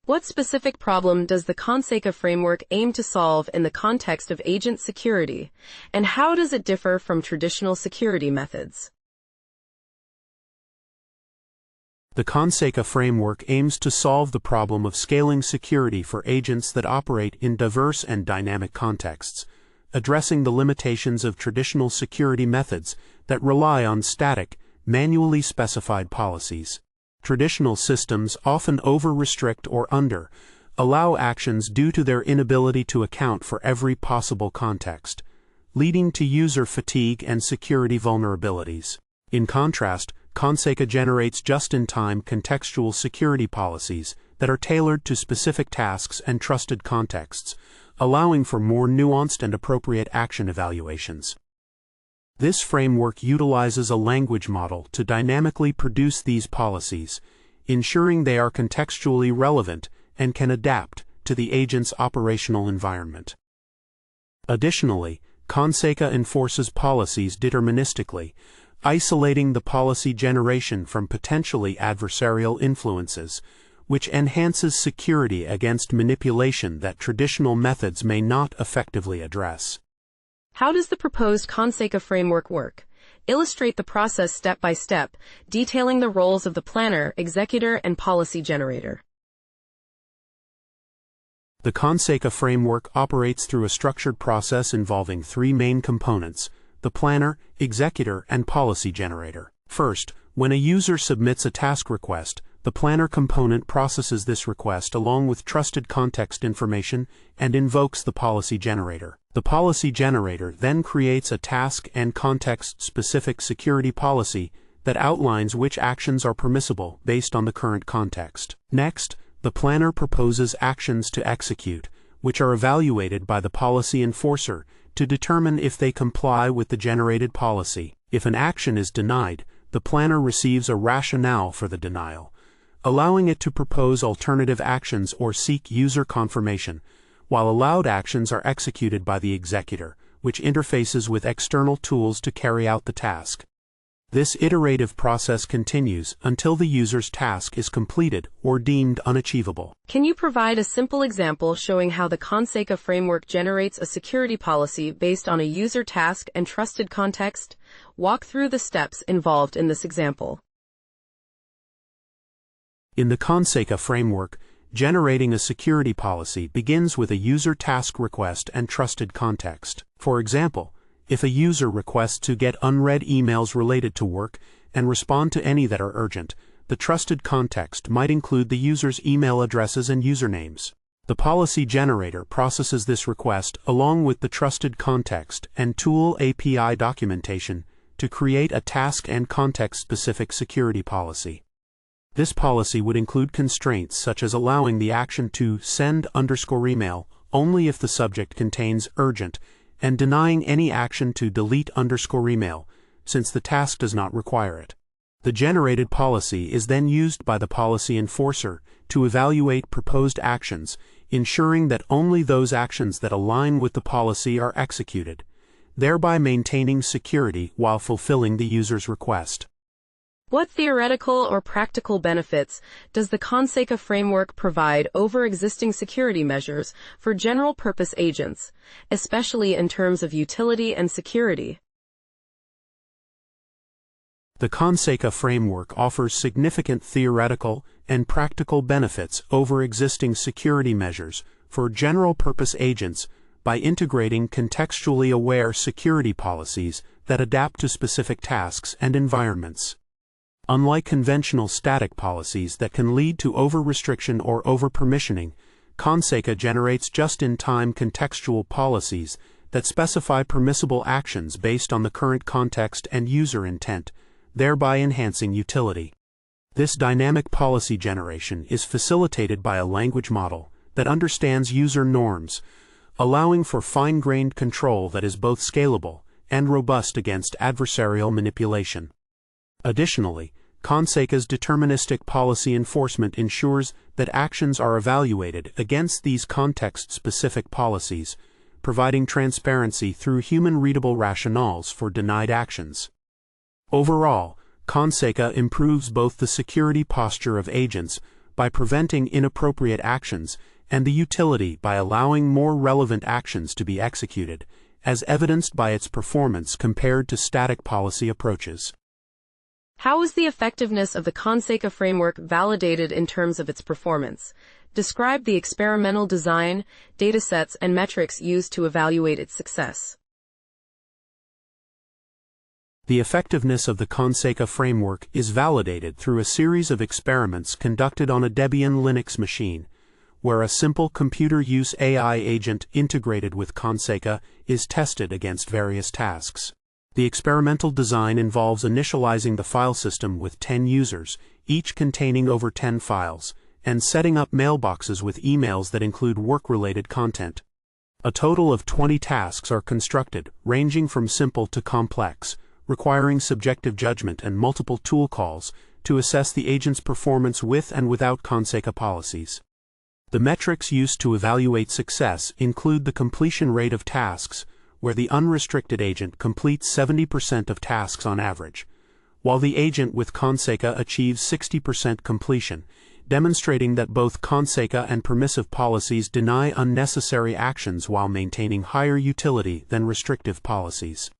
What specific problem does the Conseca framework aim to solve in the context of agent security, and how does it differ from traditional security methods? The Conseca framework aims to solve the problem of scaling security for agents that operate in diverse and dynamic contexts, addressing the limitations of traditional security methods that rely on static, manually specified policies. Traditional systems often over-restrict or allow actions due to their inability to account for every possible context, leading to user fatigue and security vulnerabilities. In contrast, Conseca generates just-in-time contextual security policies that are tailored to specific tasks and trusted contexts, allowing for more nuanced and appropriate action evaluations. This framework utilizes a language model to dynamically produce these policies, ensuring they are contextually relevant and can adapt to the agent's operational environment. Additionally, Conseca enforces policies deterministically, isolating the policy generation from potentially adversarial influences, which enhances security against manipulation that traditional methods may not effectively address. How does the proposed Conseca framework work? Illustrate the process step by step, detailing the roles of the planner, executor, and policy generator. The Conseca framework operates through a structured process involving three main components: the planner, executor, and policy generator. First, when a user submits a task request, the planner component processes this request along with trusted context information and invokes the policy generator. The policy generator then creates a task and context-specific security policy that outlines which actions are permissible based on the current context. Next, the planner proposes actions to execute, which are evaluated by the policy enforcer to determine if they comply with the generated policy. If an action is denied, the planner receives a rationale for the denial, allowing it to propose alternative actions or seek user confirmation, while allowed actions are executed by the executor, which interfaces with external tools to carry out the task. This iterative process continues until the user's task is completed or deemed unachievable. Can you provide a simple example showing how the Conseca framework generates a security policy based on a user task and trusted context? Walk through the steps involved in this example. In the Conseca framework, generating a security policy begins with a user task request and trusted context. For example, if a user requests to get unread emails related to work and respond to any that are urgent, the trusted context might include the user's email addresses and usernames. The policy generator processes this request along with the trusted context and tool API documentation to create a task and context-specific security policy. This policy would include constraints such as allowing the action to send_email only if the subject contains urgent, and denying any action to delete_email, since the task does not require it. The generated policy is then used by the policy enforcer to evaluate proposed actions, ensuring that only those actions that align with the policy are executed, thereby maintaining security while fulfilling the user's request. What theoretical or practical benefits does the Conseca framework provide over existing security measures for general-purpose agents, especially in terms of utility and security? The Conseca framework offers significant theoretical and practical benefits over existing security measures for general-purpose agents by integrating contextually aware security policies that adapt to specific tasks and environments. Unlike conventional static policies that can lead to over-restriction or over-permissioning, Conseca generates just-in-time contextual policies that specify permissible actions based on the current context and user intent, thereby enhancing utility. This dynamic policy generation is facilitated by a language model that understands user norms, allowing for fine-grained control that is both scalable and robust against adversarial manipulation. Additionally, Conseca's deterministic policy enforcement ensures that actions are evaluated against these context-specific policies, providing transparency through human-readable rationales for denied actions. Overall, Conseca improves both the security posture of agents by preventing inappropriate actions, and the utility by allowing more relevant actions to be executed, as evidenced by its performance compared to static policy approaches. How is the effectiveness of the Conseca framework validated in terms of its performance? Describe the experimental design, datasets, and metrics used to evaluate its success. The effectiveness of the Conseca framework is validated through a series of experiments conducted on a Debian Linux machine, where a simple computer use AI agent integrated with Conseca is tested against various tasks. The experimental design involves initializing the file system with 10 users, each containing over 10 files, and setting up mailboxes with emails that include work-related content. A total of 20 tasks are constructed, ranging from simple to complex, requiring subjective judgment and multiple tool calls to assess the agent's performance with and without Conseca policies. The metrics used to evaluate success include the completion rate of tasks, where the unrestricted agent completes 70% of tasks on average, while the agent with Conseca achieves 60% completion, demonstrating that both Conseca and permissive policies deny unnecessary actions while maintaining higher utility than restrictive policies.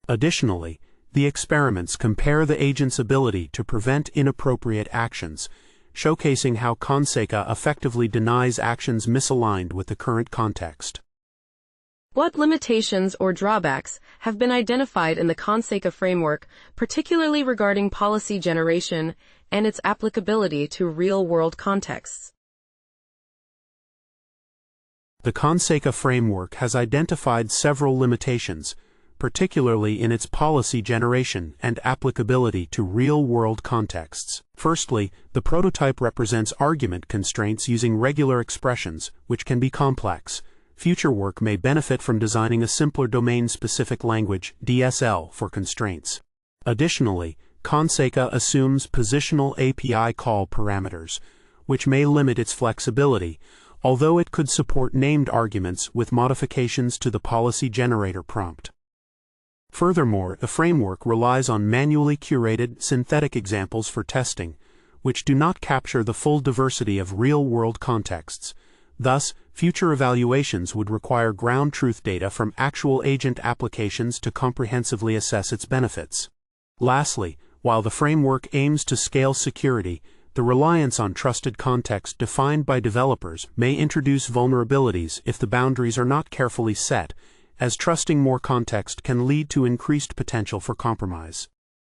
Additionally, the experiments compare the agent's ability to prevent inappropriate actions, showcasing how Conseca effectively denies actions misaligned with the current context. What limitations or drawbacks have been identified in the Conseca framework, particularly regarding policy generation and its applicability to real-world contexts? The Conseca framework has identified several limitations, particularly in its policy generation and applicability to real-world contexts. Firstly, the prototype represents argument constraints using regular expressions, which can be complex. Future work may benefit from designing a simpler domain-specific language, DSL, for constraints. Additionally, Conseca assumes positional API call parameters, which may limit its flexibility, although it could support named arguments with modifications to the policy generator prompt. Furthermore, the framework relies on manually curated synthetic examples for testing, which do not capture the full diversity of real-world contexts. Thus, future evaluations would require ground truth data from actual agent applications to comprehensively assess its benefits. Lastly, while the framework aims to scale security, the reliance on trusted context defined by developers may introduce vulnerabilities if the boundaries are not carefully set, as trusting more context can lead to increased potential for compromise.